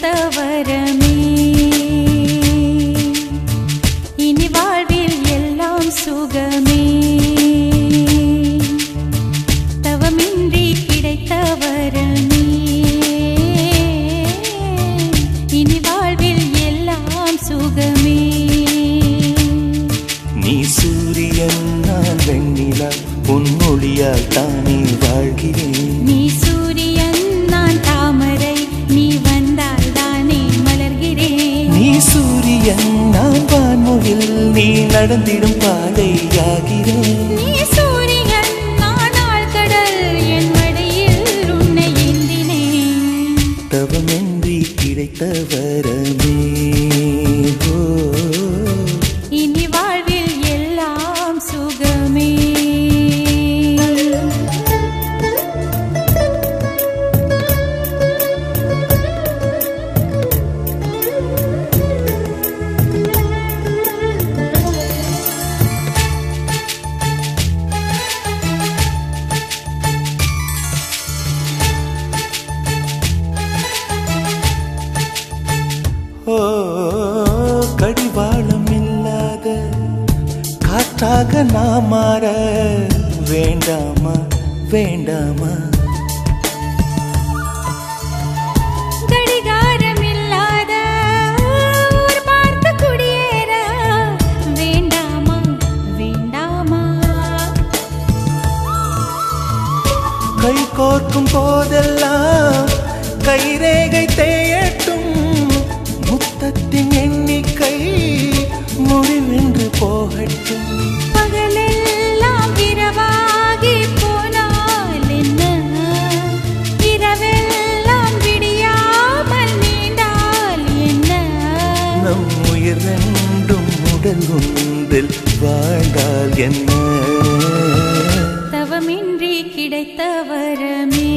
கிடைத்த வரமே இனி வாழ்வில் எல்லாம் சுகமே தவமின்றி கிடைத்த வரமே இனி வாழ்வில் எல்லாம் சுகமே நீ சூரியன் நான் வெண்ணிலா உன் மொழியால் தானே வாழ்கிறேன் நீ சூரியன் நான் தாமரை நீ வந்தால் தானே மலர்கிறேன் நீ சூரியன் நான் வான்முகில் நீ நடந்திடும் பாதையாகிறேன் நீ சூரியன் நான் ஆழ்கடல் என் மடியில் உன்னை ஏந்தினேன் தவமின்றி கிடைத்த வரமே இனி வாழ்வில் எல்லாம் சுகமே கடிவாளம் இல்லாத காற்றாக நான் மாற வேண்டாமா வேண்டாமா கடிகாரம் இல்லாத ஊர் பார்த்து குடியேற வேண்டாமா வேண்டாமா கை கோர்க்கும் போதெல்லாம் கைரேகை தேயட்டும் முத்தத்தின் எண்ணிக்கை முடிவென்று போகட்டும் பகலெல்லாம் இரவாகி போனால் என்ன இரவெல்லாம் விடியாமல் நீண்டால் என்ன நம் உயிர் ரெண்டும் உடல் ஒன்றில் வாழ்ந்தால் என்ன தவமின்றி கிடைத்த வரமே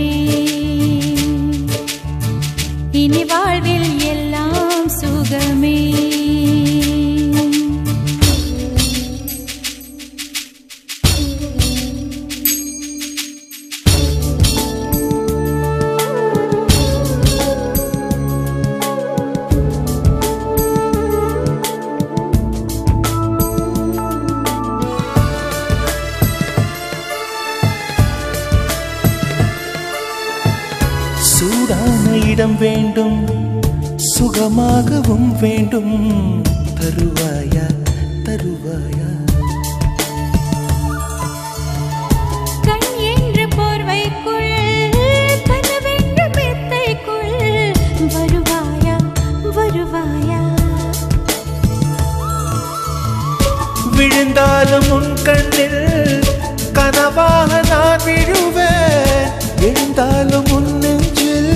இனி வாழ்வில் எல்லாம் சுகமே சூடான இடம் வேண்டும் சுகமாகவும் வேண்டும் தருவாயா தருவாயா கண் என்று போர்வைக்குள் கனவென்று மெத்தைக்குள் வருவாயா வருவாயா விழுந்தாலும் உன் கண்ணில் கனவாக நான் விழுவேன் எழுந்தாலும் உன் நெஞ்சில்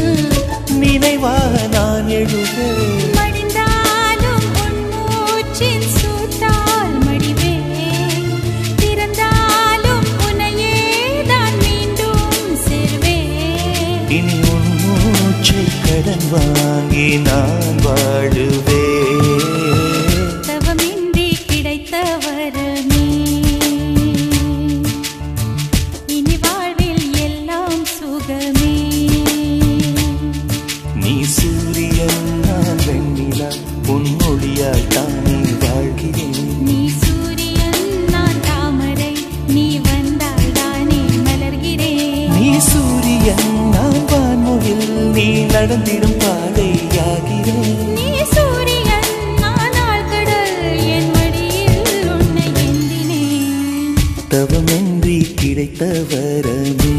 நினைவாக நான் எழுவேன் மடிந்தாலும் உன் மூச்சின் சூட்டால் மடிவேன் திறந்தாலும் உன்னையே தான் மீண்டும் சேர்வேன் இனி உன் மூச்சை கடன் வாங்கி நான் வாழுவேன் தவமின்றி கிடைத்த வரமே இனி வாழ்வில் எல்லாம் சுகமே நீ சூரியன் நான் வெண்ணிலா உன் மொழியால் தானே வாழ்கிறேன் நீ சூரியன் நான் தாமரை நீ வந்தால் தானே மலர்கிறேன் நீ சூரியன் நான் வான்முகில் நீ நடந்திடும் பாதையாகிறேன் நீ சூரியன் நான் ஆழ்கடல் என் மடியில் உன்னை ஏந்தினேன் தவமின்றி கிடைத்த வரமே